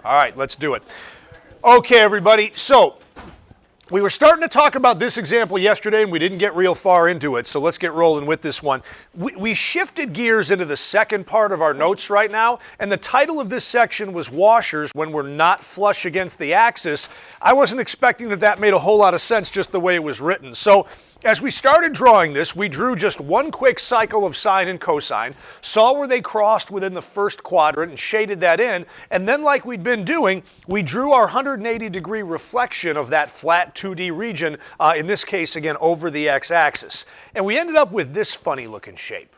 All right, let's do it. Okay, everybody, so we were starting to talk about this example yesterday and we didn't get real far into it, so let's get rolling with this one. We shifted gears into the second part of our notes right now, and the title of this section was Washers When We're Not Flush Against the Axis. I wasn't expecting that made a whole lot of sense just the way it was written. So as we started drawing this, we drew just one quick cycle of sine and cosine, saw where they crossed within the first quadrant and shaded that in, and then like we'd been doing, we drew our 180-degree reflection of that flat 2D region, in this case, again, over the x-axis. And we ended up with this funny-looking shape.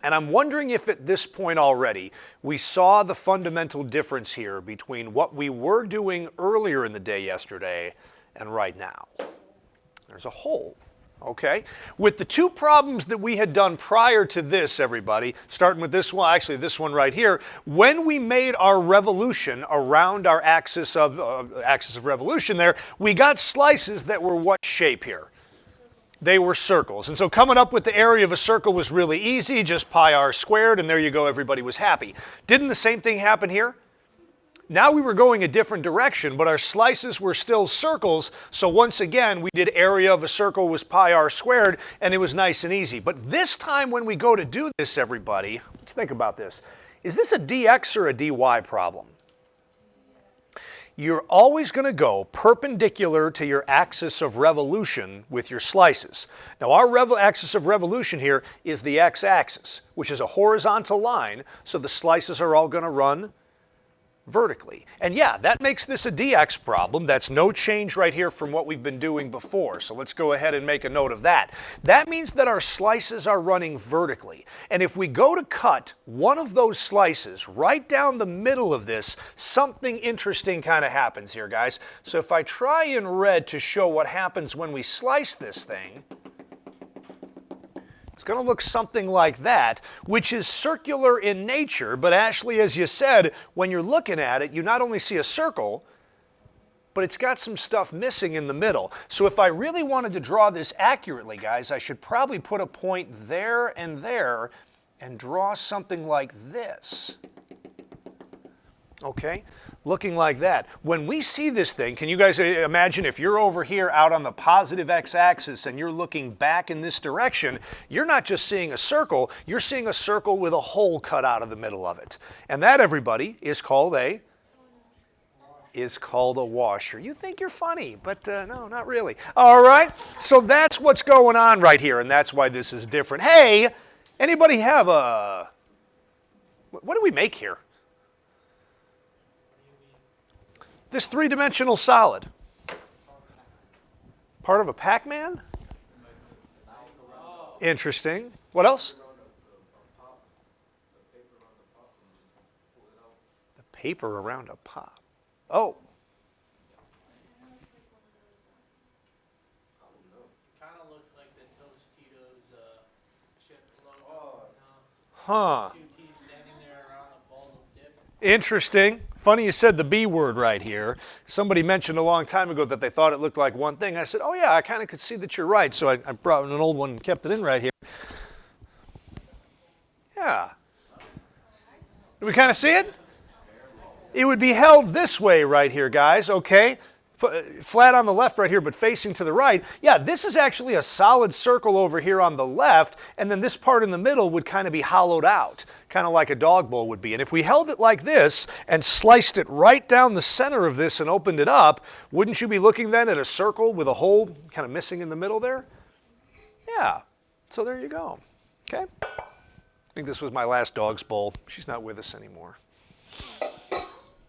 And I'm wondering if at this point already we saw the fundamental difference here between what we were doing earlier in the day yesterday and right now. There's a hole. Okay? With the two problems that we had done prior to this, everybody, starting with this one, actually this one right here, when we made our revolution around our axis of revolution there, we got slices that were what shape here? They were circles. And so coming up with the area of a circle was really easy, just pi r squared, and there you go, everybody was happy. Didn't the same thing happen here? Now we were going a different direction, but our slices were still circles, so once again we did area of a circle was pi r squared, and it was nice and easy. But this time when we go to do this, everybody, let's think about this. Is this a dx or a dy problem? You're always going to go perpendicular to your axis of revolution with your slices. Now our axis of revolution here is the x-axis, which is a horizontal line, so the slices are all going to run vertically. And yeah, that makes this a dx problem. That's no change right here from what we've been doing before. So let's go ahead and make a note of that. That means that our slices are running vertically. And if we go to cut one of those slices right down the middle of this, something interesting kind of happens here, guys. So if I try in red to show what happens when we slice this thing, it's going to look something like that, which is circular in nature, but Ashley, as you said, when you're looking at it, you not only see a circle, but it's got some stuff missing in the middle. So if I really wanted to draw this accurately, guys, I should probably put a point there and draw something like this. Okay? Looking like that. When we see this thing, can you guys imagine if you're over here out on the positive x-axis and you're looking back in this direction, you're not just seeing a circle, you're seeing a circle with a hole cut out of the middle of it. And that, everybody, is called a washer. You think you're funny, but no, not really. All right? So that's what's going on right here, and that's why this is different. Hey, anybody have a... What do we make here? This three-dimensional solid. Part of a Pac-Man? Interesting. What else? The paper around a pop. Oh. Kind of looks like the Tostitos chip logo. Huh. Two T's standing there around a bowl of dip. Interesting. Funny you said the B word right here. Somebody mentioned a long time ago that they thought it looked like one thing. I said, oh yeah, I kind of could see that you're right. So I brought an old one and kept it in right here. Yeah. Do we kind of see it? It would be held this way right here, guys, okay? Flat on the left right here, but facing to the right. Yeah, this is actually a solid circle over here on the left, and then this part in the middle would kind of be hollowed out, kind of like a dog bowl would be. And if we held it like this and sliced it right down the center of this and opened it up, wouldn't you be looking then at a circle with a hole kind of missing in the middle there? Yeah, so there you go, okay? I think this was my last dog's bowl. She's not with us anymore.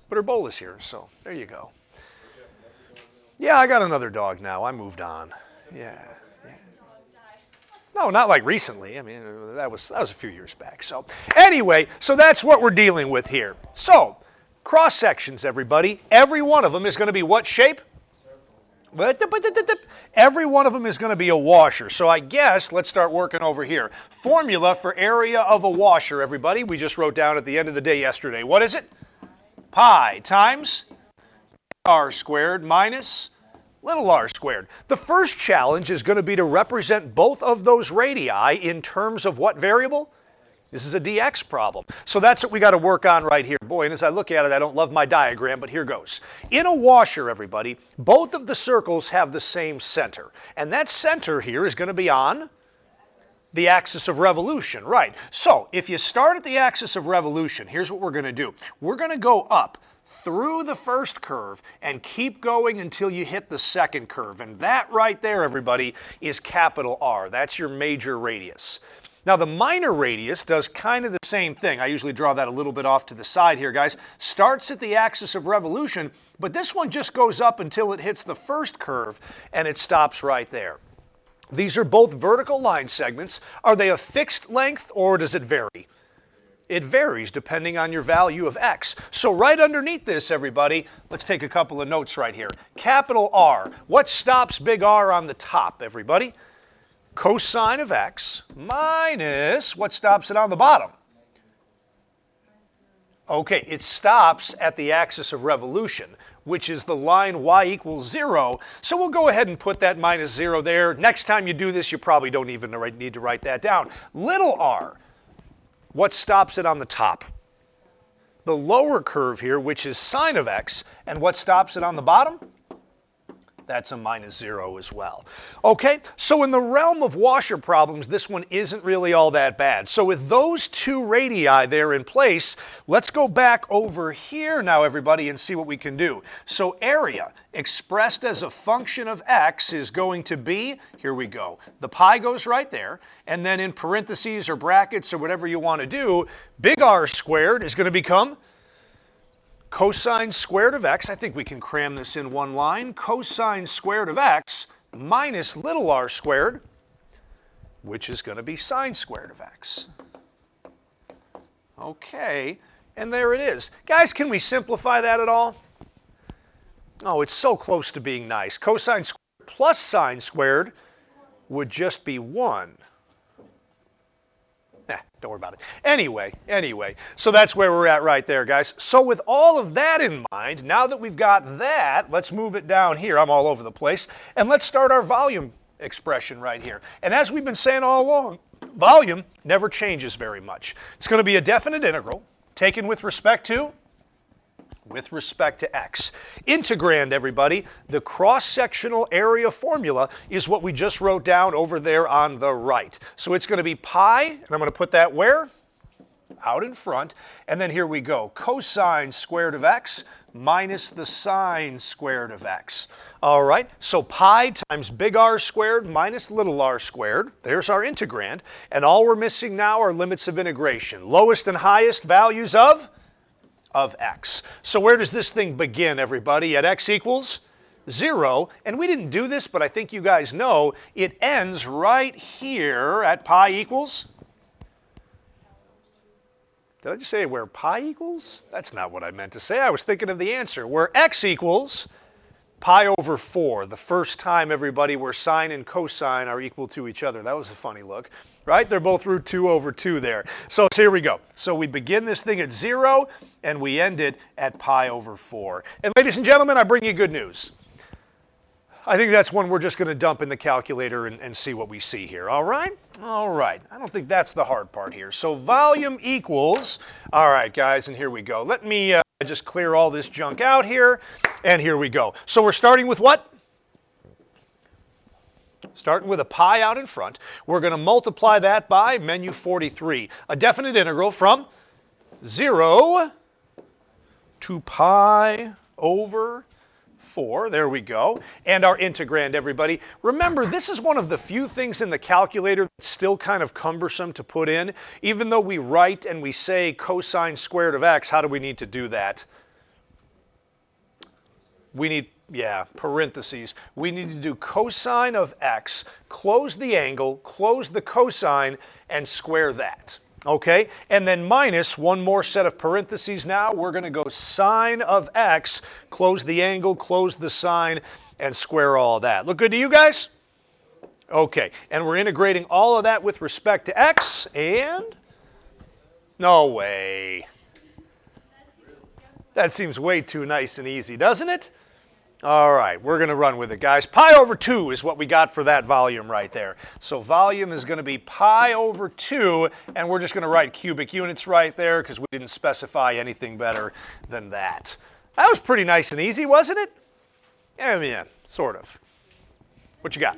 But her bowl is here, so there you go. Yeah, I got another dog now. I moved on. Yeah. No, not like recently. I mean, that was a few years back. So anyway, so that's what we're dealing with here. So cross sections, everybody. Every one of them is going to be what shape? Every one of them is going to be a washer. So I guess let's start working over here. Formula for area of a washer, everybody. We just wrote down at the end of the day yesterday. What is it? Pi times r squared minus little r squared. The first challenge is going to be to represent both of those radii in terms of what variable? This is a dx problem. So that's what we got to work on right here. Boy, and as I look at it, I don't love my diagram, but here goes. In a washer, everybody, both of the circles have the same center. And that center here is going to be on the axis of revolution, right? So if you start at the axis of revolution, here's what we're going to do. We're going to go up through the first curve and keep going until you hit the second curve. And that right there, everybody, is capital R. That's your major radius. Now the minor radius does kind of the same thing. I usually draw that a little bit off to the side here, guys. Starts at the axis of revolution, but this one just goes up until it hits the first curve and it stops right there. These are both vertical line segments. Are they a fixed length or does it vary? It varies depending on your value of x. So right underneath this, everybody, let's take a couple of notes right here. Capital R. What stops big R on the top, everybody? Cosine of x minus what stops it on the bottom? Okay, it stops at the axis of revolution, which is the line y equals 0. So we'll go ahead and put that minus 0 there. Next time you do this, you probably don't even need to write that down. Little r, what stops it on the top? The lower curve here, which is sine of x, and what stops it on the bottom? That's a minus 0 as well. Okay, so in the realm of washer problems, this one isn't really all that bad. So with those two radii there in place, let's go back over here now, everybody, and see what we can do. So area expressed as a function of x is going to be, here we go, the pi goes right there, and then in parentheses or brackets or whatever you want to do, big R squared is going to become cosine squared of x, I think we can cram this in one line, cosine squared of x minus little r squared, which is going to be sine squared of x. Okay, and there it is. Guys, can we simplify that at all? Oh, it's so close to being nice. Cosine squared plus sine squared would just be 1. Don't worry about it. Anyway, so that's where we're at right there, guys. So with all of that in mind, now that we've got that, let's move it down here. I'm all over the place. And let's start our volume expression right here. And as we've been saying all along, volume never changes very much. It's going to be a definite integral taken with respect to x. Integrand, everybody, the cross-sectional area formula is what we just wrote down over there on the right. So it's going to be pi, and I'm going to put that where? Out in front. And then here we go. Cosine squared of x minus the sine squared of x. All right, so pi times big R squared minus little r squared. There's our integrand. And all we're missing now are limits of integration. Lowest and highest values of x. So where does this thing begin, everybody? At x equals 0. And we didn't do this, but I think you guys know it ends right here at pi equals. Did I just say where pi equals? That's not what I meant to say. I was thinking of the answer. Where x equals pi over 4. The first time, everybody, where sine and cosine are equal to each other. That was a funny look. Right? They're both root 2 over 2 there. So here we go. So we begin this thing at 0, and we end it at pi over 4. And ladies and gentlemen, I bring you good news. I think that's one we're just going to dump in the calculator and see what we see here. All right? All right. I don't think that's the hard part here. So volume equals, all right, guys, and here we go. Let me just clear all this junk out here, and here we go. So we're starting with what? Starting with a pi out in front. We're going to multiply that by menu 43. A definite integral from 0 to pi over 4. There we go. And our integrand, everybody. Remember, this is one of the few things in the calculator that's still kind of cumbersome to put in. Even though we write and we say cosine squared of x, how do we need to do that? We need, parentheses. We need to do cosine of x, close the angle, close the cosine, and square that. Okay? And then minus one more set of parentheses now. We're going to go sine of x, close the angle, close the sine, and square all that. Look good to you guys? Okay. And we're integrating all of that with respect to x, and no way. That seems way too nice and easy, doesn't it? All right, we're going to run with it, guys. Pi over 2 is what we got for that volume right there. So volume is going to be pi over 2, and we're just going to write cubic units right there because we didn't specify anything better than that. That was pretty nice and easy, wasn't it? Yeah, yeah, sort of. What you got?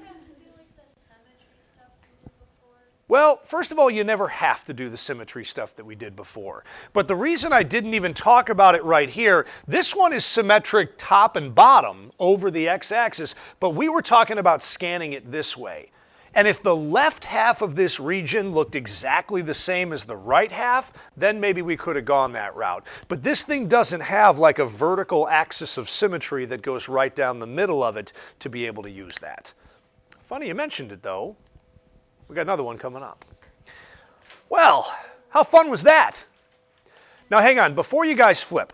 Well, first of all, you never have to do the symmetry stuff that we did before. But the reason I didn't even talk about it right here, this one is symmetric top and bottom over the x-axis, but we were talking about scanning it this way. And if the left half of this region looked exactly the same as the right half, then maybe we could have gone that route. But this thing doesn't have like a vertical axis of symmetry that goes right down the middle of it to be able to use that. Funny you mentioned it, though. We got another one coming up. Well, how fun was that? Now hang on, before you guys flip,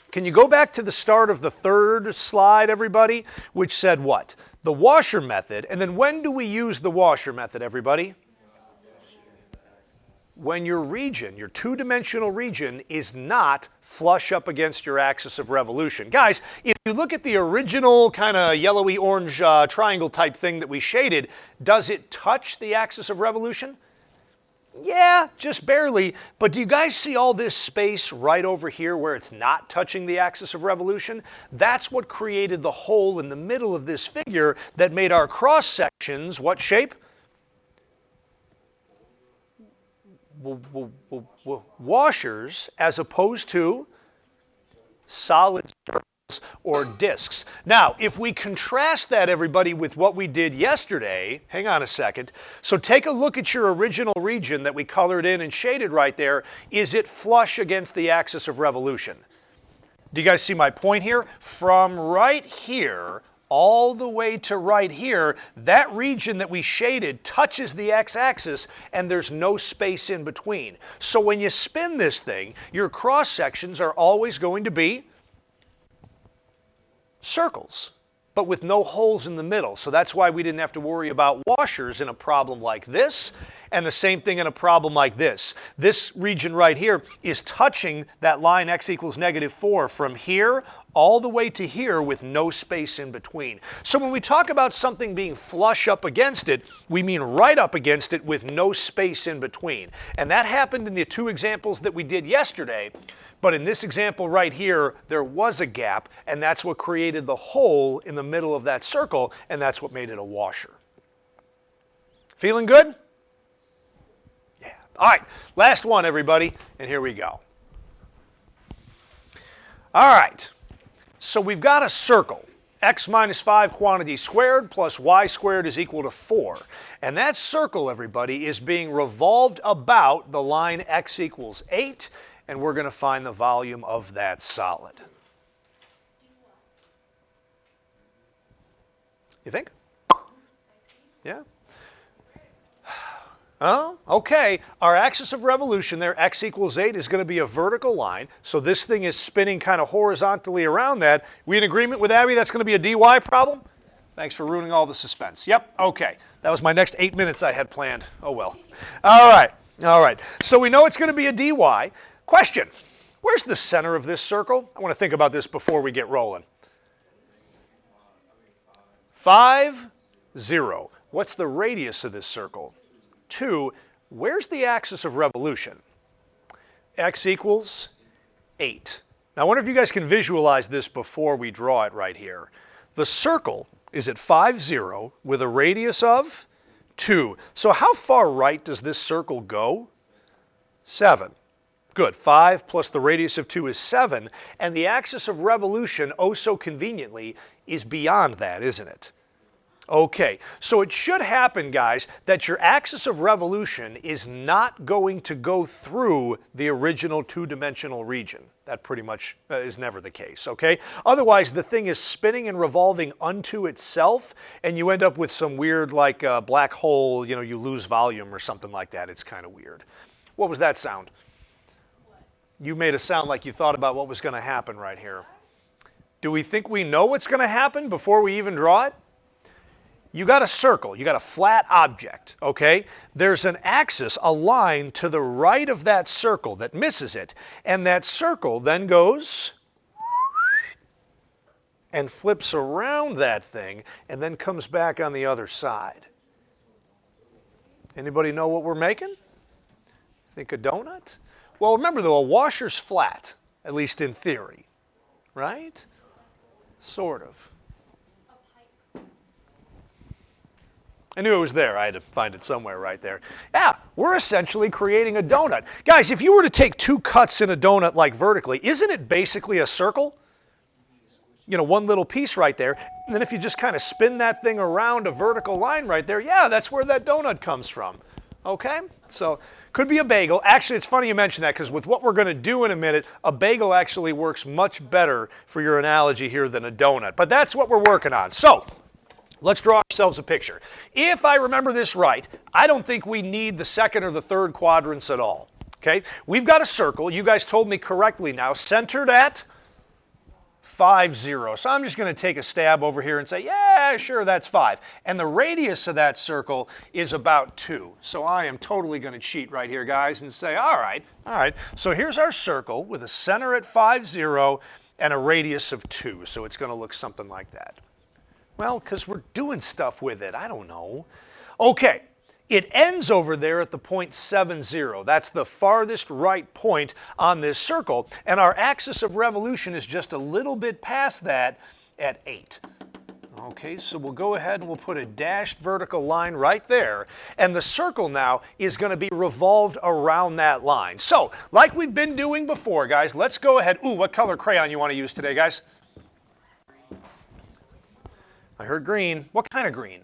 can you go back to the start of the third slide, everybody, which said what? The washer method, and then when do we use the washer method, everybody? When your region, your two-dimensional region, is not flush up against your axis of revolution. Guys, if you look at the original kind of yellowy orange triangle type thing that we shaded, does it touch the axis of revolution? Yeah, just barely, but do you guys see all this space right over here where it's not touching the axis of revolution? That's what created the hole in the middle of this figure that made our cross sections what shape? Washers, as opposed to solid circles or discs. Now, if we contrast that, everybody, with what we did yesterday, hang on a second. So take a look at your original region that we colored in and shaded right there. Is it flush against the axis of revolution? Do you guys see my point here? From right here all the way to right here, that region that we shaded touches the x-axis and there's no space in between. So when you spin this thing, your cross sections are always going to be circles, but with no holes in the middle. So that's why we didn't have to worry about washers in a problem like this, and the same thing in a problem like this. This region right here is touching that line x equals -4 from here all the way to here with no space in between. So when we talk about something being flush up against it, we mean right up against it with no space in between. And that happened in the two examples that we did yesterday. But in this example right here, there was a gap, and that's what created the hole in the middle of that circle, and that's what made it a washer. Feeling good? Yeah. All right, last one, everybody, and here we go. All right, so we've got a circle. X minus 5 quantity squared plus y squared is equal to 4. And that circle, everybody, is being revolved about the line x equals 8, and we're going to find the volume of that solid. You think? Yeah? Oh, okay. Our axis of revolution there, x equals 8, is going to be a vertical line. So this thing is spinning kind of horizontally around that. We in agreement with Abby that's going to be a dy problem? Thanks for ruining all the suspense. Yep, okay. That was my next 8 minutes I had planned. Oh, well. All right, all right. So we know it's going to be a dy. Question, where's the center of this circle? I want to think about this before we get rolling. 5, 0. What's the radius of this circle? 2. Where's the axis of revolution? X equals 8. Now, I wonder if you guys can visualize this before we draw it right here. The circle is at 5, 0 with a radius of 2. So how far right does this circle go? 7. Good. 5 plus the radius of 2 is 7. And the axis of revolution, oh so conveniently, is beyond that, isn't it? Okay, so it should happen, guys, that your axis of revolution is not going to go through the original two-dimensional region. That pretty much is never the case, okay? Otherwise, the thing is spinning and revolving unto itself, and you end up with some weird, like, black hole, you know, you lose volume or something like that. It's kind of weird. What was that sound? You made a sound like you thought about what was going to happen right here. Do we think we know what's going to happen before we even draw it? You got a circle, you got a flat object, okay? There's an axis, a line to the right of that circle that misses it, and that circle then goes and flips around that thing and then comes back on the other side. Anybody know what we're making? Think a donut? Well, remember though, a washer's flat, at least in theory, right? Sort of. I knew it was there. I had to find it somewhere right there. Yeah, we're essentially creating a donut. Guys, if you were to take two cuts in a donut like vertically, isn't it basically a circle? You know, one little piece right there. And then if you just kind of spin that thing around a vertical line right there, yeah, that's where that donut comes from. Okay? So, could be a bagel. Actually, it's funny you mention that because with what we're going to do in a minute, a bagel actually works much better for your analogy here than a donut. But that's what we're working on. So, let's draw ourselves a picture. If I remember this right, I don't think we need the second or the third quadrants at all. Okay? We've got a circle. You guys told me correctly now, centered at 5, 0. So I'm just going to take a stab over here and say, yeah, sure, that's 5. And the radius of that circle is about 2. So I am totally going to cheat right here, guys, and say, all right. So here's our circle with a center at 5, 0 and a radius of 2. So it's going to look something like that. Well, because we're doing stuff with it. I don't know. Okay. It ends over there at the point 7, 0. That's the farthest right point on this circle. And our axis of revolution is just a little bit past that at 8. Okay, so we'll go ahead and we'll put a dashed vertical line right there. And the circle now is going to be revolved around that line. So, like we've been doing before, guys, let's go ahead. Ooh, what color crayon you want to use today, guys? I heard green. What kind of green?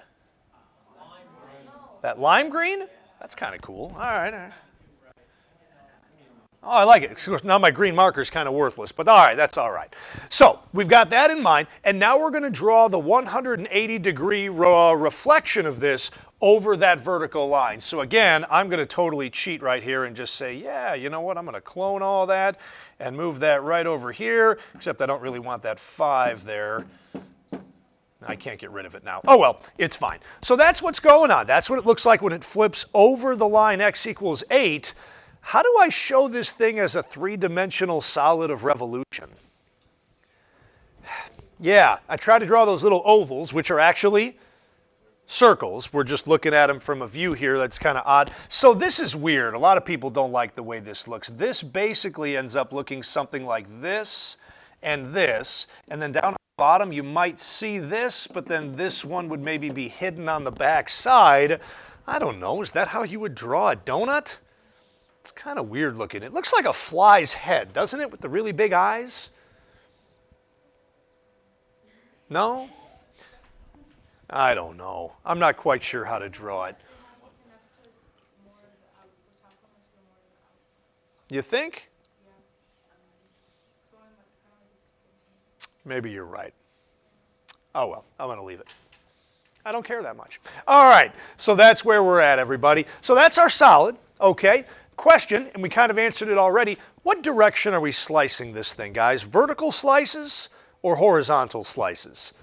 That lime green? That's kind of cool. All right. Oh, I like it. Now my green marker is kind of worthless, but all right, that's all right. So we've got that in mind, and now we're going to draw the 180-degree reflection of this over that vertical line. So again, I'm going to totally cheat right here and just say, yeah, you know what? I'm going to clone all that and move that right over here, except I don't really want that 5 there. I can't get rid of it now. Oh well, it's fine. So that's what's going on. That's what it looks like when it flips over the line x equals 8. How do I show this thing as a three-dimensional solid of revolution? Yeah, I try to draw those little ovals, which are actually circles. We're just looking at them from a view here that's kind of odd. So this is weird. A lot of people don't like the way this looks. This basically ends up looking something like this, and then down bottom you might see this, but then this one would maybe be hidden on the back side. I don't know, is that how you would draw a donut? It's kind of weird looking. It looks like a fly's head, doesn't it, with the really big eyes? No? I don't know. I'm not quite sure how to draw it. You think? Maybe you're right. Oh well, I'm going to leave it. I don't care that much. All right, so that's where we're at, everybody. So that's our solid, okay? Question, and we kind of answered it already, what direction are we slicing this thing, guys? Vertical slices or horizontal slices?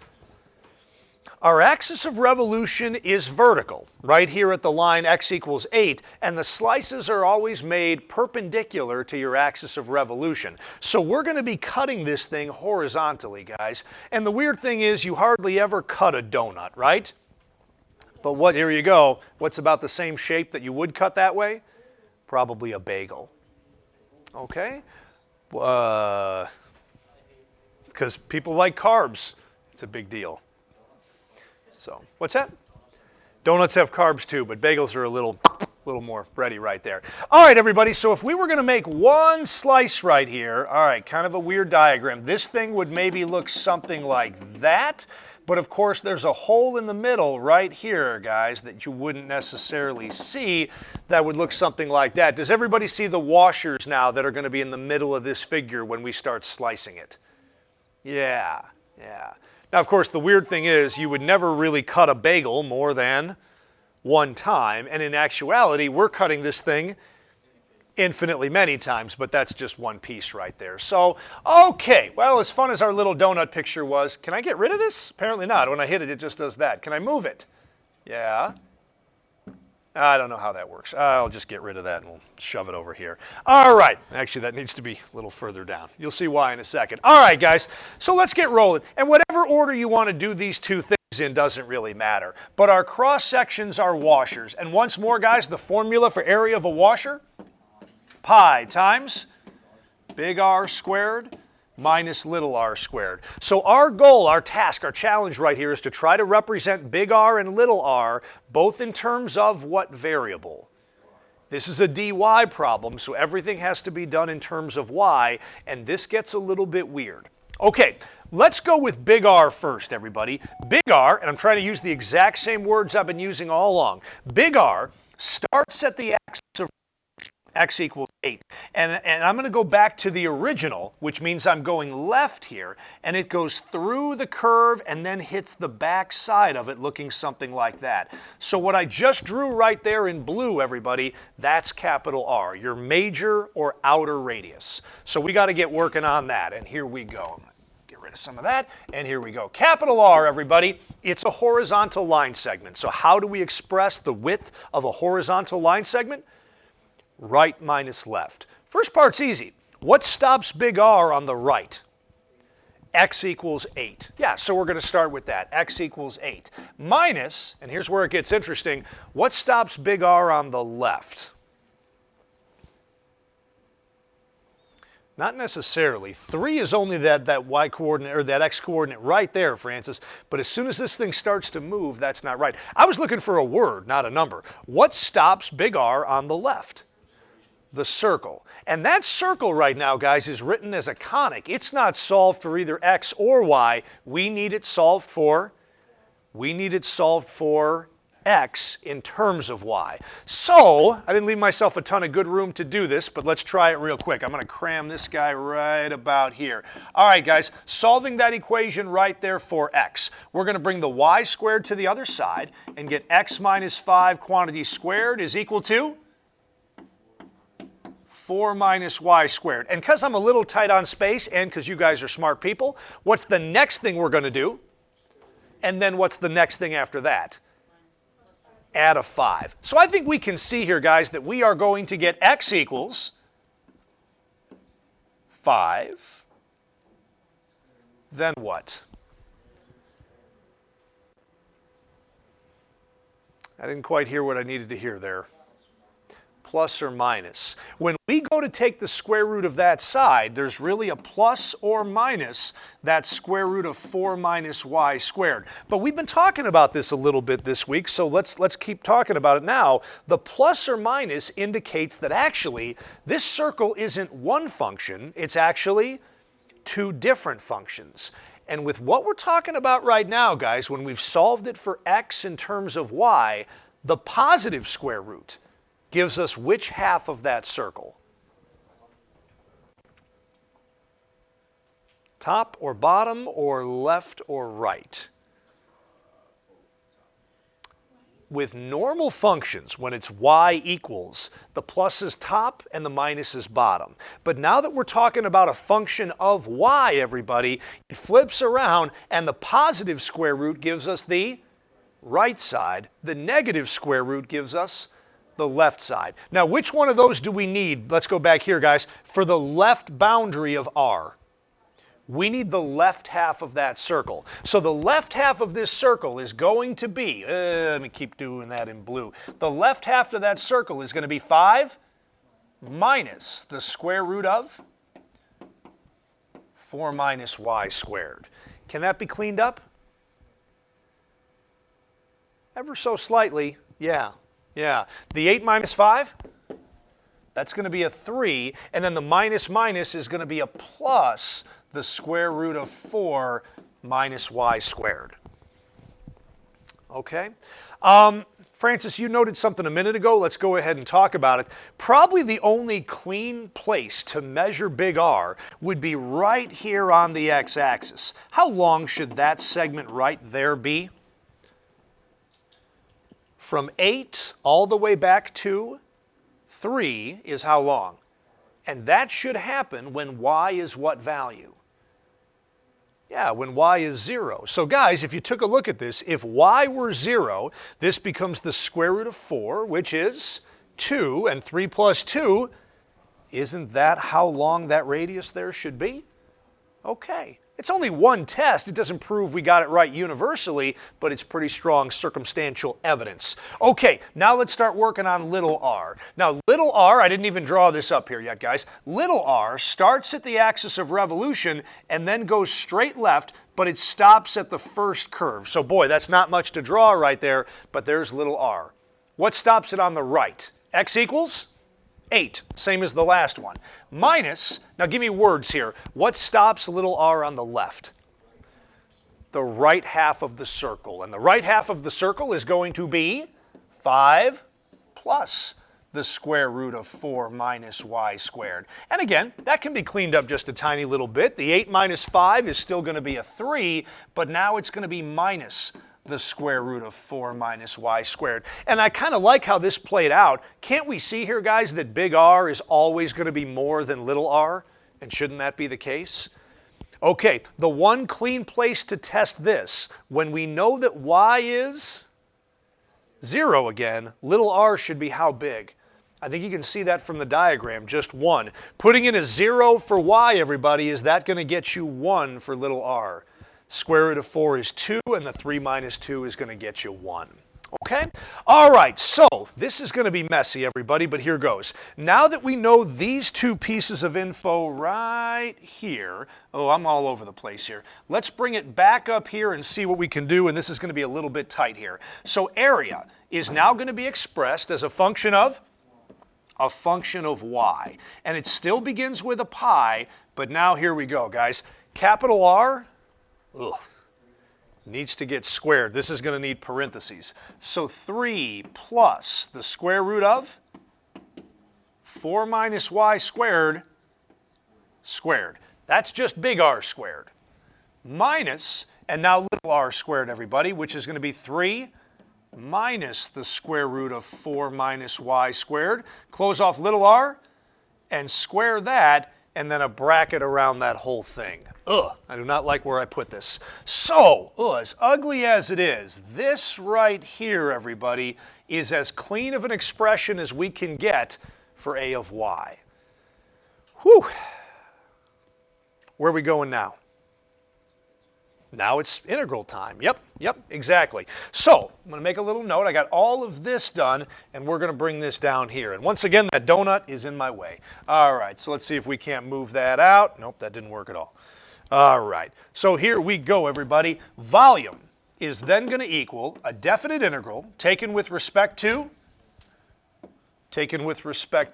Our axis of revolution is vertical, right here at the line x equals 8, and the slices are always made perpendicular to your axis of revolution. So we're going to be cutting this thing horizontally, guys. And the weird thing is you hardly ever cut a donut, right? But here you go. What's about the same shape that you would cut that way? Probably a bagel. Okay? Because people like carbs. It's a big deal. So, what's that? Donuts have carbs too, but bagels are a little more bready right there. All right, everybody, so if we were going to make one slice right here, all right, kind of a weird diagram. This thing would maybe look something like that, but of course there's a hole in the middle right here, guys, that you wouldn't necessarily see that would look something like that. Does everybody see the washers now that are going to be in the middle of this figure when we start slicing it? Yeah. Now, of course, the weird thing is you would never really cut a bagel more than one time, and in actuality, we're cutting this thing infinitely many times, but that's just one piece right there. So, okay, well, as fun as our little donut picture was, can I get rid of this? Apparently not. When I hit it, it just does that. Can I move it? Yeah. I don't know how that works. I'll just get rid of that and we'll shove it over here. All right. Actually, that needs to be a little further down. You'll see why in a second. All right, guys. So let's get rolling. And whatever order you want to do these two things in doesn't really matter. But our cross sections are washers. And once more, guys, the formula for area of a washer, pi times big R squared minus little r squared. So our goal, our task, our challenge right here is to try to represent big R and little r both in terms of what variable? This is a dy problem, so everything has to be done in terms of y, and this gets a little bit weird. Okay, let's go with big R first, everybody. Big R, and I'm trying to use the exact same words I've been using all along. Big R starts at the axis of x equals 8. And I'm going to go back to the original, which means I'm going left here, and it goes through the curve and then hits the back side of it looking something like that. So what I just drew right there in blue, everybody, that's capital R, your major or outer radius. So we got to get working on that, and here we go. Get rid of some of that, and here we go. Capital R, everybody, it's a horizontal line segment. So how do we express the width of a horizontal line segment? Right minus left. First part's easy. What stops big R on the right? X equals 8. Yeah, so we're going to start with that. X equals 8. Minus, and here's where it gets interesting, what stops big R on the left? Not necessarily. 3 is only that y coordinate or that x coordinate right there, Francis. But as soon as this thing starts to move, that's not right. I was looking for a word, not a number. What stops big R on the left? The circle. And that circle right now, guys, is written as a conic. It's not solved for either x or y. We need it solved for x in terms of y. So, I didn't leave myself a ton of good room to do this, but let's try it real quick. I'm going to cram this guy right about here. All right, guys, solving that equation right there for x. We're going to bring the y squared to the other side and get x minus 5 quantity squared is equal to 4 minus y squared. And because I'm a little tight on space and because you guys are smart people, what's the next thing we're going to do? And then what's the next thing after that? Add a 5. So I think we can see here, guys, that we are going to get x equals 5. Then what? I didn't quite hear what I needed to hear there. Plus or minus. When we go to take the square root of that side, there's really a plus or minus that square root of 4 minus y squared. But we've been talking about this a little bit this week, so let's keep talking about it now. The plus or minus indicates that actually this circle isn't one function, it's actually two different functions. And with what we're talking about right now, guys, when we've solved it for x in terms of y, the positive square root gives us which half of that circle? Top or bottom or left or right? With normal functions, when it's y equals, the plus is top and the minus is bottom. But now that we're talking about a function of y, everybody, it flips around and the positive square root gives us the right side. The negative square root gives us the left side. Now, which one of those do we need? Let's go back here, guys. For the left boundary of R, we need the left half of that circle. So the left half of this circle is going to be, let me keep doing that in blue. The left half of that circle is going to be 5 minus the square root of 4 minus y squared. Can that be cleaned up? Ever so slightly, yeah. Yeah, the 8 minus 5, that's going to be a 3, and then the minus minus is going to be a plus the square root of 4 minus y squared. Okay? Francis, you noted something a minute ago. Let's go ahead and talk about it. Probably the only clean place to measure big R would be right here on the x-axis. How long should that segment right there be? From 8 all the way back to 3 is how long? And that should happen when y is what value? Yeah, when y is 0. So guys, if you took a look at this, if y were 0, this becomes the square root of 4, which is 2, and 3 plus 2, isn't that how long that radius there should be? Okay. It's only one test. It doesn't prove we got it right universally, but it's pretty strong circumstantial evidence. Okay, now let's start working on little r. Now, little r, I didn't even draw this up here yet, guys. Little r starts at the axis of revolution and then goes straight left, but it stops at the first curve. So, boy, that's not much to draw right there, but there's little r. What stops it on the right? X equals 8, same as the last one. Minus, now give me words here. What stops little r on the left? The right half of the circle. And the right half of the circle is going to be 5 plus the square root of 4 minus y squared. And again, that can be cleaned up just a tiny little bit. The 8 minus 5 is still going to be a 3, but now it's going to be minus the square root of 4 minus y squared. And I kind of like how this played out. Can't we see here, guys, that big R is always going to be more than little r? And shouldn't that be the case? Okay, the one clean place to test this, when we know that y is 0 again, little r should be how big? I think you can see that from the diagram, just 1. Putting in a 0 for y, everybody, is that going to get you 1 for little r? Square root of 4 is 2, and the 3 minus 2 is going to get you 1. Okay? All right, so this is going to be messy, everybody, but here goes. Now that we know these two pieces of info right here, oh, I'm all over the place here. Let's bring it back up here and see what we can do, and this is going to be a little bit tight here. So area is now going to be expressed as a function of y. And it still begins with a pi, but now here we go, guys. Capital R, needs to get squared. This is going to need parentheses. So 3 plus the square root of 4 minus y squared squared. That's just big R squared. Minus, and now little r squared, everybody, which is going to be 3 minus the square root of 4 minus y squared. Close off little r and square that, and then a bracket around that whole thing. I do not like where I put this. So, as ugly as it is, this right here, everybody, is as clean of an expression as we can get for a of y. Whew. Where are we going now? Now it's integral time. Yep, exactly. So, I'm going to make a little note. I got all of this done, and we're going to bring this down here. And once again, that donut is in my way. All right, so let's see if we can't move that out. Nope, that didn't work at all. All right, so here we go, everybody. Volume is then going to equal a definite integral taken with respect to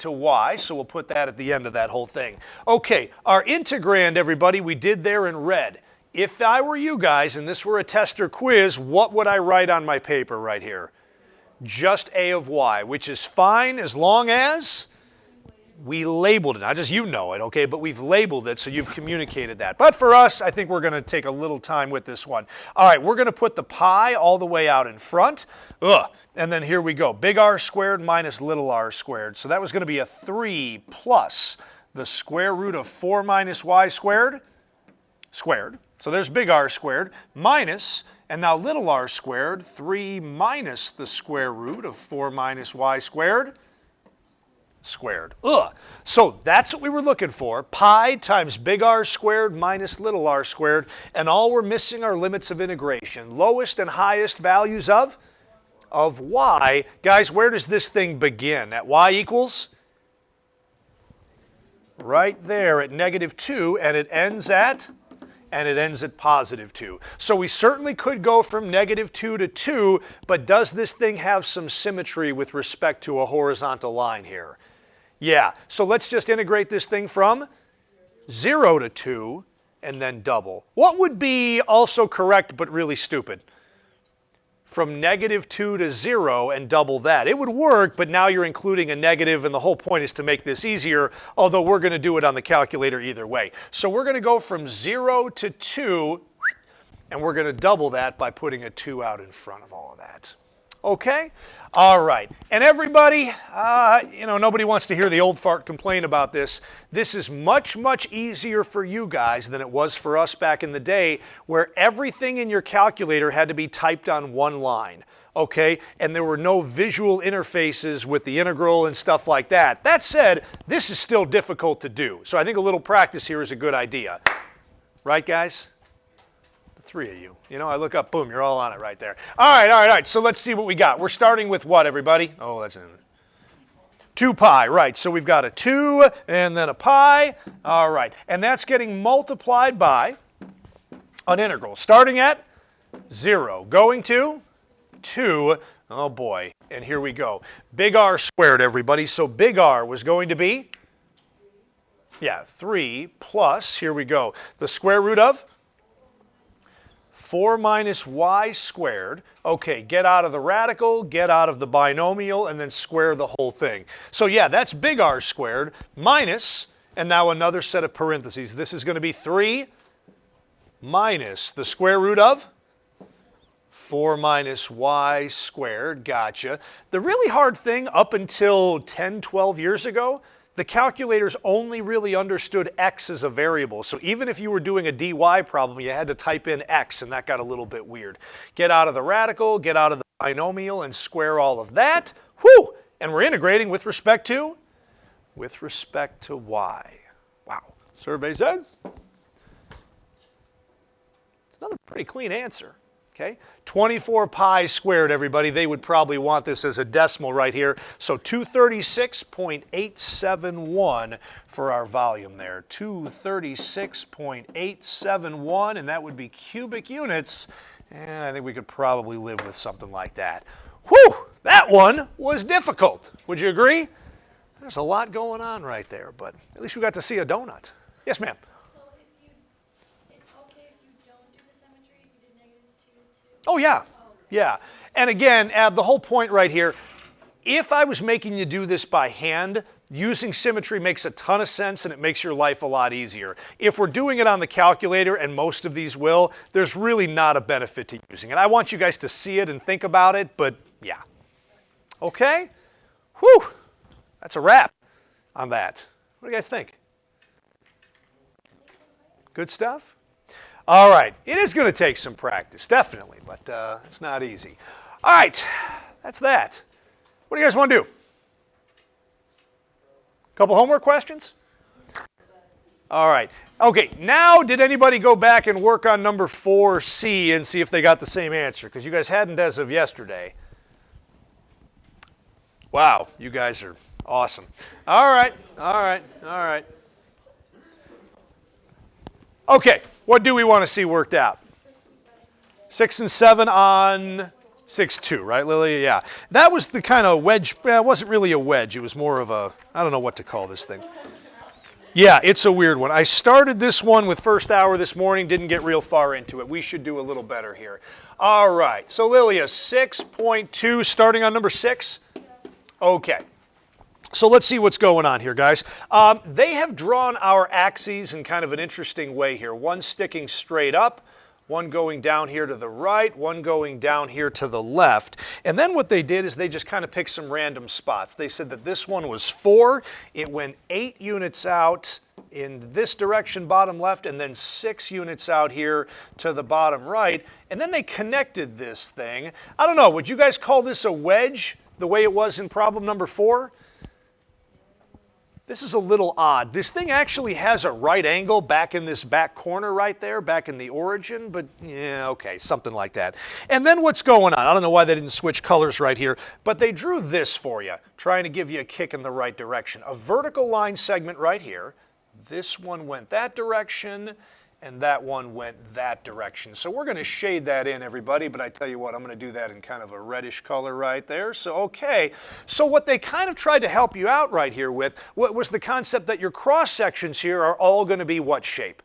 y, so we'll put that at the end of that whole thing. Okay, our integrand, everybody, we did there in red. If I were you guys and this were a test or quiz, what would I write on my paper right here? Just a of y, which is fine as long as we labeled it. Not just you know it, okay, but we've labeled it, so you've communicated that. But for us, I think we're going to take a little time with this one. All right, we're going to put the pi all the way out in front. And then here we go. Big R squared minus little r squared. So that was going to be a 3 plus the square root of 4 minus y squared. So there's big R squared minus, and now little r squared, 3 minus the square root of 4 minus y squared. So that's what we were looking for. Pi times big R squared minus little r squared, and all we're missing are limits of integration. Lowest and highest values of y. Guys, where does this thing begin? At y equals? Right there at -2, and it ends at? And it ends at +2. So we certainly could go from -2 to 2, but does this thing have some symmetry with respect to a horizontal line here? Yeah, so let's just integrate this thing from 0 to 2 and then double. What would be also correct but really stupid? From -2 to 0 and double that. It would work, but now you're including a negative, and the whole point is to make this easier, although we're going to do it on the calculator either way. So we're going to go from 0 to 2, and we're going to double that by putting a 2 out in front of all of that. Okay? All right. And everybody, nobody wants to hear the old fart complain about this. This is much, much easier for you guys than it was for us back in the day, where everything in your calculator had to be typed on one line. Okay? And there were no visual interfaces with the integral and stuff like that. That said, this is still difficult to do. So I think a little practice here is a good idea. Right, guys? Three of you. I look up, boom, you're all on it right there. All right. So let's see what we got. We're starting with what, everybody? Oh, that's 2 pi, right. So we've got a 2 and then a pi. All right. And that's getting multiplied by an integral. Starting at 0, going to 2. Oh, boy. And here we go. Big R squared, everybody. So big R was going to be, 3 plus, here we go, the square root of 4 minus y squared. Okay, get out of the radical, get out of the binomial, and then square the whole thing. So that's big R squared minus, and now another set of parentheses. This is going to be 3 minus the square root of 4 minus y squared. Gotcha. The really hard thing up until 10, 12 years ago, the calculators only really understood x as a variable. So even if you were doing a dy problem, you had to type in x, and that got a little bit weird. Get out of the radical, get out of the binomial, and square all of that. Whew! And we're integrating with respect to? With respect to y. Wow. Survey says? It's another pretty clean answer. Okay, 24 pi squared, everybody. They would probably want this as a decimal right here. So 236.871 for our volume there. 236.871, and that would be cubic units. And I think we could probably live with something like that. Whew, that one was difficult. Would you agree? There's a lot going on right there, but at least we got to see a donut. Yes, ma'am. Oh, yeah. And again, Ab, the whole point right here, if I was making you do this by hand, using symmetry makes a ton of sense and it makes your life a lot easier. If we're doing it on the calculator, and most of these will, there's really not a benefit to using it. I want you guys to see it and think about it, but yeah. Okay? Whew. That's a wrap on that. What do you guys think? Good stuff? All right, it is going to take some practice, definitely, but it's not easy. All right, that's that. What do you guys want to do? Couple homework questions? All right. Okay, now did anybody go back and work on number 4C and see if they got the same answer? Because you guys hadn't as of yesterday. Wow, you guys are awesome. All right. Okay, what do we want to see worked out? 6 and 7 on 6-2, right, Lily? Yeah. That was the kind of wedge. It wasn't really a wedge. It was more of a, I don't know what to call this thing. Yeah, it's a weird one. I started this one with first hour this morning, didn't get real far into it. We should do a little better here. All right, so Lilia, 6.2, starting on number 6? Okay. So let's see what's going on here, guys. They have drawn our axes in kind of an interesting way here. One sticking straight up, one going down here to the right, one going down here to the left. And then what they did is they just kind of picked some random spots. They said that this one was 4. It went 8 units out in this direction, bottom left, and then 6 units out here to the bottom right. And then they connected this thing. I don't know, would you guys call this a wedge the way it was in problem number 4? This is a little odd. This thing actually has a right angle back in this back corner right there, back in the origin, but yeah, okay, something like that. And then what's going on? I don't know why they didn't switch colors right here, but they drew this for you, trying to give you a kick in the right direction. A vertical line segment right here. This one went that direction, and that one went that direction. So we're going to shade that in, everybody, but I tell you what, I'm going to do that in kind of a reddish color right there. So, okay. So what they kind of tried to help you out right here with was the concept that your cross sections here are all going to be what shape?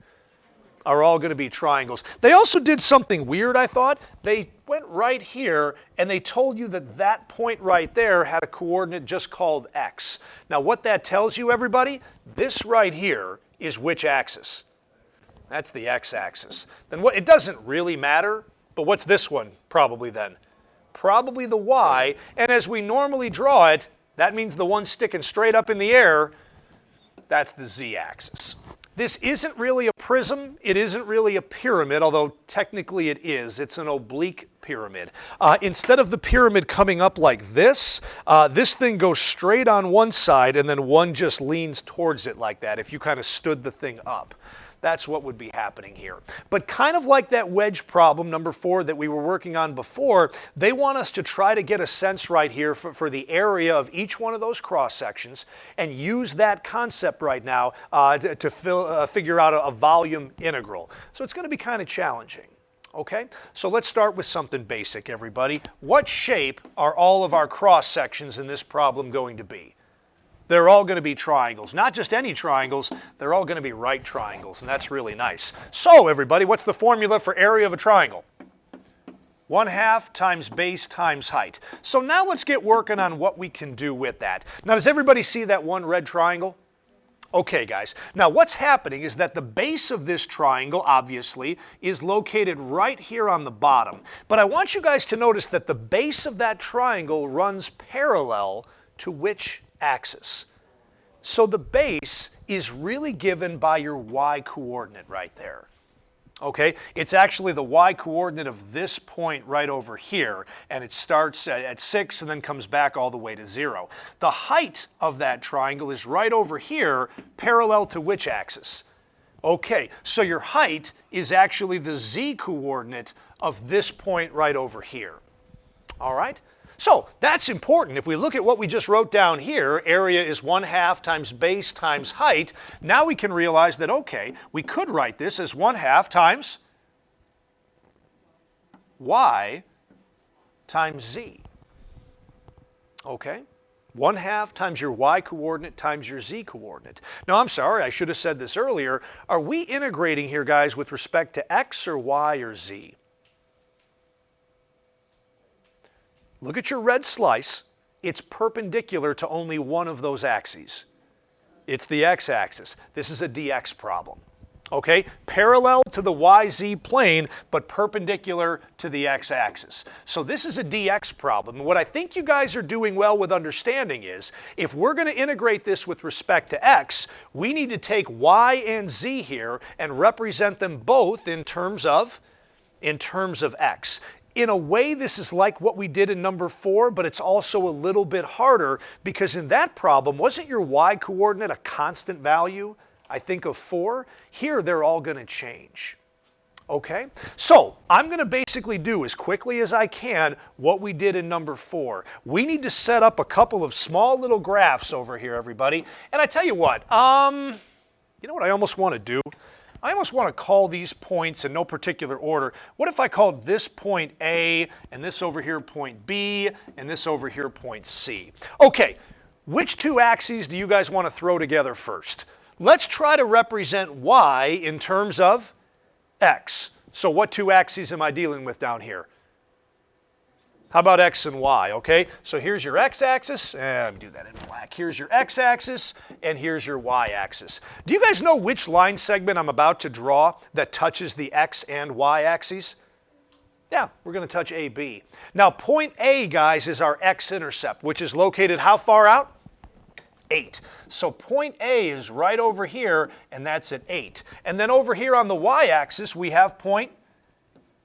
Are all going to be triangles. They also did something weird, I thought. They went right here, and they told you that that point right there had a coordinate just called x. Now, what that tells you, everybody, this right here is which axis? That's the x-axis. Then what? It doesn't really matter, but what's this one probably then? probably the y, and as we normally draw it, that means the one sticking straight up in the air, that's the z-axis. This isn't really a prism, it isn't really a pyramid, although technically it is. It's an oblique pyramid. Instead of the pyramid coming up like this, this thing goes straight on one side and then one just leans towards it like that if you kind of stood the thing up. That's what would be happening here. But kind of like that wedge problem, number 4, that we were working on before, they want us to try to get a sense right here for the area of each one of those cross sections and use that concept right now to figure out a volume integral. So it's going to be kind of challenging. Okay, so let's start with something basic, everybody. What shape are all of our cross sections in this problem going to be? They're all going to be triangles. Not just any triangles, they're all going to be right triangles, and that's really nice. So, everybody, what's the formula for area of a triangle? 1/2 times base times height. So now let's get working on what we can do with that. Now, does everybody see that one red triangle? Okay, guys. Now, what's happening is that the base of this triangle, obviously, is located right here on the bottom. But I want you guys to notice that the base of that triangle runs parallel to which axis? So the base is really given by your y-coordinate right there. Okay, it's actually the y-coordinate of this point right over here, and it starts at 6 and then comes back all the way to 0. The height of that triangle is right over here, parallel to which axis? Okay, so your height is actually the z-coordinate of this point right over here. All right? So that's important. If we look at what we just wrote down here, area is 1/2 times base times height. Now we can realize that, okay, we could write this as 1/2 times y times z. Okay? 1/2 times your y-coordinate times your z-coordinate. Now, I'm sorry, I should have said this earlier. Are we integrating here, guys, with respect to x or y or z? Look at your red slice. It's perpendicular to only one of those axes. It's the x-axis. This is a dx problem. Okay? Parallel to the yz plane, but perpendicular to the x-axis. So this is a dx problem. And what I think you guys are doing well with understanding is, if we're going to integrate this with respect to x, we need to take y and z here and represent them both in terms of x. In a way, this is like what we did in number 4, but it's also a little bit harder because in that problem, wasn't your y-coordinate a constant value, I think, of 4? Here, they're all going to change. Okay? So, I'm going to basically do as quickly as I can what we did in number 4. We need to set up a couple of small little graphs over here, everybody. And I tell you what, you know what I almost want to do? I almost want to call these points in no particular order. What if I called this point A, and this over here point B, and this over here point C? Okay, which two axes do you guys want to throw together first? Let's try to represent y in terms of x. So what two axes am I dealing with down here? How about x and y, okay? So here's your x-axis, and let me do that in black. Here's your x-axis, and here's your y-axis. Do you guys know which line segment I'm about to draw that touches the x and y-axes? Yeah, we're going to touch AB. Now, point A, guys, is our x-intercept, which is located how far out? 8. So point A is right over here, and that's at 8. And then over here on the y-axis, we have point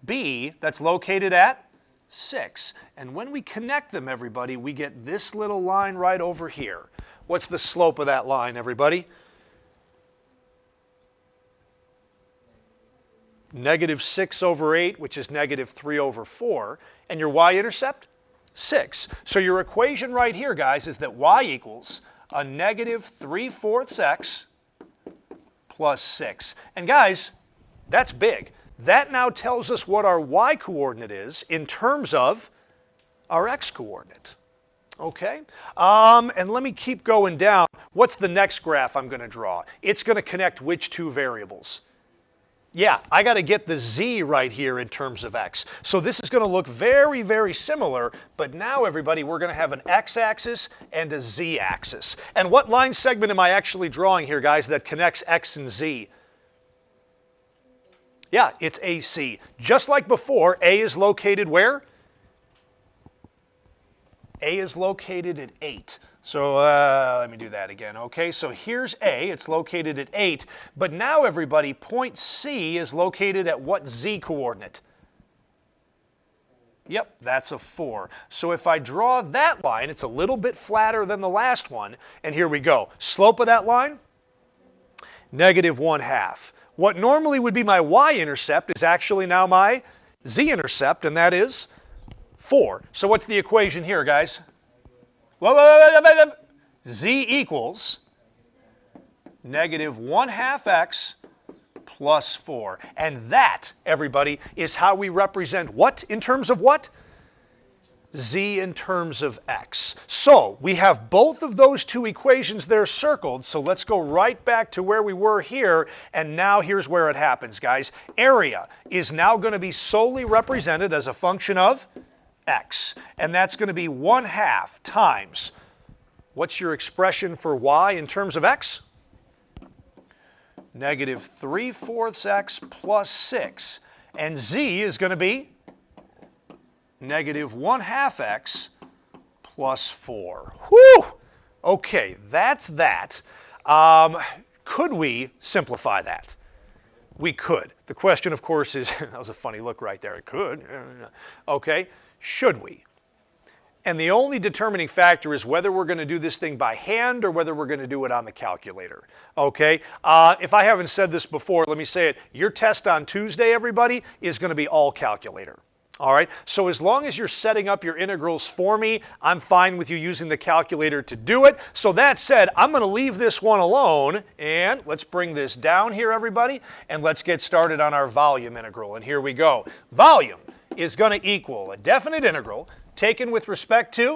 B that's located at 6. And when we connect them, everybody, we get this little line right over here. What's the slope of that line, everybody? -6/8, which is -3/4. And your y-intercept? 6. So your equation right here, guys, is that y equals a -3/4 x plus 6. And guys, that's big. That now tells us what our y-coordinate is in terms of our x-coordinate. Okay? And let me keep going down. What's the next graph I'm going to draw? It's going to connect which two variables? Yeah, I got to get the z right here in terms of x. So this is going to look very, very similar, but now, everybody, we're going to have an x-axis and a z-axis. And what line segment am I actually drawing here, guys, that connects x and z? Yeah, it's AC. Just like before, A is located where? A is located at 8. So let me do that again. Okay, so here's A. It's located at 8. But now, everybody, point C is located at what Z coordinate? Yep, that's a 4. So if I draw that line, it's a little bit flatter than the last one. And here we go. Slope of that line? -1/2. What normally would be my y-intercept is actually now my z-intercept, and that is 4. So what's the equation here, guys? Z equals -1/2x plus 4. And that, everybody, is how we represent what in terms of what? Z in terms of x. So we have both of those two equations there circled, so let's go right back to where we were here, and now here's where it happens, guys. Area is now going to be solely represented as a function of x, and that's going to be 1/2 times, what's your expression for y in terms of x? -3/4 x plus 6, and z is going to be -1/2 x plus 4. Whew! Okay, that's that. Could we simplify that? We could. The question, of course, is, that was a funny look right there. It could. Okay, should we? And the only determining factor is whether we're going to do this thing by hand or whether we're going to do it on the calculator. Okay? If I haven't said this before, let me say it. Your test on Tuesday, everybody, is going to be all calculator. All right? So as long as you're setting up your integrals for me, I'm fine with you using the calculator to do it. So that said, I'm going to leave this one alone, and let's bring this down here, everybody, and let's get started on our volume integral. And here we go. Volume is going to equal a definite integral taken with respect to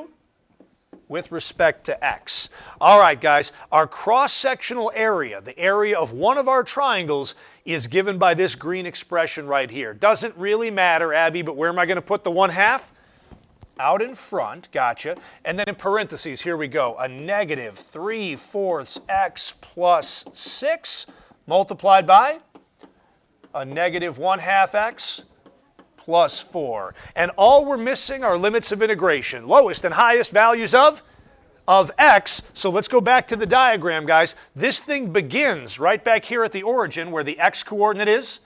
x. All right, guys, our cross-sectional area, the area of one of our triangles, is given by this green expression right here. Doesn't really matter, Abby, but where am I going to put the 1/2? Out in front, gotcha. And then in parentheses, here we go, a -3/4 x plus 6 multiplied by a -1/2 x plus 4. And all we're missing are limits of integration, lowest and highest values of x. So let's go back to the diagram, guys. This thing begins right back here at the origin where the x coordinate is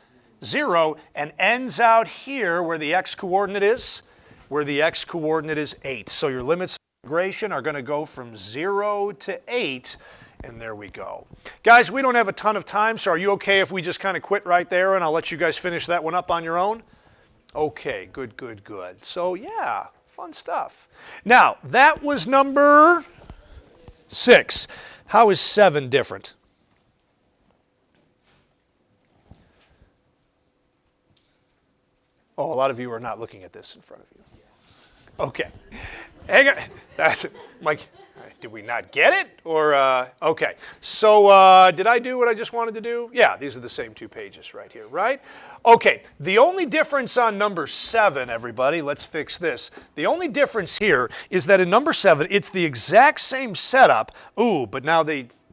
0 and ends out here where the x coordinate is 8. So your limits of integration are going to go from 0 to 8. And there we go. Guys, we don't have a ton of time, so are you okay if we just kind of quit right there and I'll let you guys finish that one up on your own? Okay, good, good, good. So yeah, fun stuff. Now, that was number 6. How is 7 different? Oh, a lot of you are not looking at this in front of you. Okay. Hang on. That's Mike. Did we not get it? Or, okay. So did I do what I just wanted to do? Yeah, these are the same 2 pages right here, right? Okay, the only difference on number 7, everybody, let's fix this. The only difference here is that in number 7, it's the exact same setup. Ooh, but now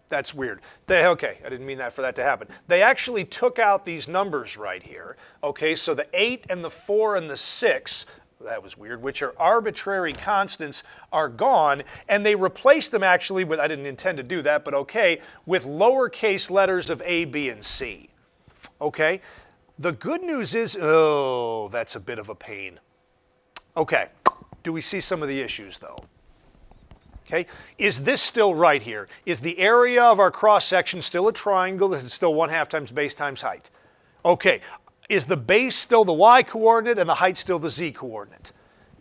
that's weird. Okay, I didn't mean that for that to happen. They actually took out these numbers right here. Okay, so the 8 and the 4 and the 6, that was weird, which are arbitrary constants, are gone, and they replaced them actually with, I didn't intend to do that, but okay, with lowercase letters of A, B, and C. Okay? The good news is, oh, that's a bit of a pain. Okay, do we see some of the issues though? Okay, is this still right here? Is the area of our cross-section still a triangle that is still 1/2 times base times height? Okay, is the base still the y coordinate and the height still the z coordinate?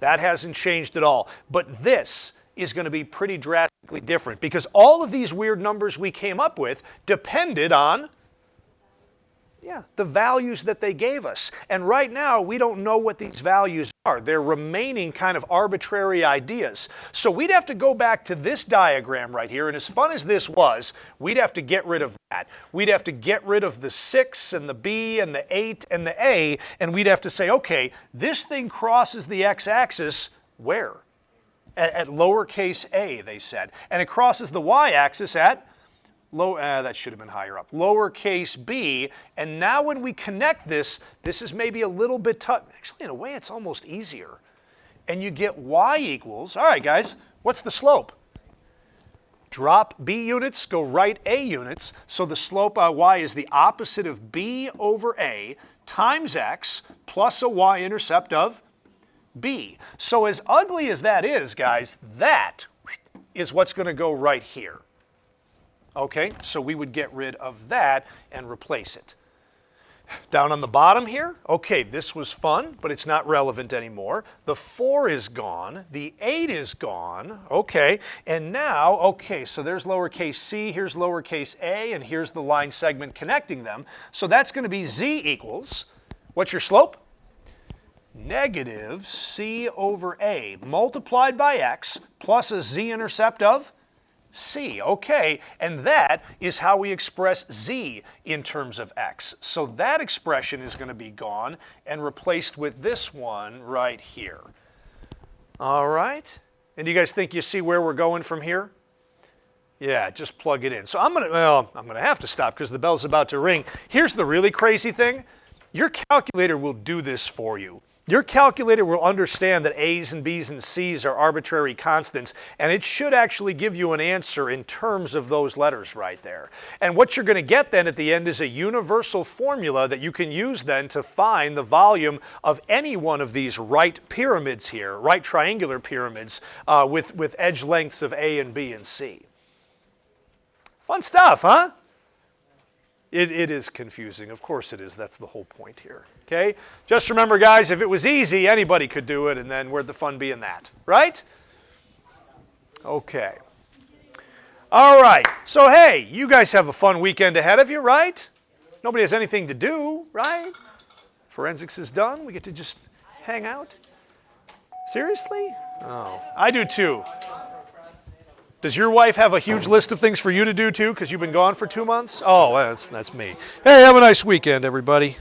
That hasn't changed at all. But this is going to be pretty drastically different because all of these weird numbers we came up with depended on the values that they gave us. And right now, we don't know what these values are. They're remaining kind of arbitrary ideas. So we'd have to go back to this diagram right here, and as fun as this was, we'd have to get rid of that. We'd have to get rid of the 6 and the B and the 8 and the A, and we'd have to say, okay, this thing crosses the x-axis where? At lowercase a, they said. And it crosses the y-axis at that should have been higher up, lowercase b, and now when we connect this, this is maybe a little bit tough. Actually, in a way, it's almost easier. and you get y equals, all right, guys, what's the slope? Drop b units, go right a units, so the slope y is the opposite of b over a times x plus a y-intercept of b. So as ugly as that is, guys, that is what's going to go right here. Okay, so we would get rid of that and replace it. Down on the bottom here, okay, this was fun, but it's not relevant anymore. The 4 is gone, the 8 is gone, okay, and now, okay, so there's lowercase c, here's lowercase a, and here's the line segment connecting them. So that's going to be z equals, what's your slope? Negative c over a multiplied by x plus a z-intercept of c. Okay, and that is how we express z in terms of x. So that expression is going to be gone and replaced with this one right here. All right? And do you guys think you see where we're going from here? Yeah, just plug it in. So I'm going to have to stop because the bell's about to ring. Here's the really crazy thing. Your calculator will do this for you. Your calculator will understand that A's and B's and C's are arbitrary constants, and it should actually give you an answer in terms of those letters right there. And what you're going to get then at the end is a universal formula that you can use then to find the volume of any one of these right pyramids here, right triangular pyramids with edge lengths of A and B and C. Fun stuff, huh? It is confusing. Of course it is. That's the whole point here. Okay? Just remember, guys, if it was easy, anybody could do it, and then where'd the fun be in that? Right? Okay. All right. So, hey, you guys have a fun weekend ahead of you, right? Nobody has anything to do, right? Forensics is done. We get to just hang out. Seriously? Oh, I do too. Does your wife have a huge list of things for you to do too because you've been gone for 2 months? Oh, that's me. Hey, have a nice weekend, everybody.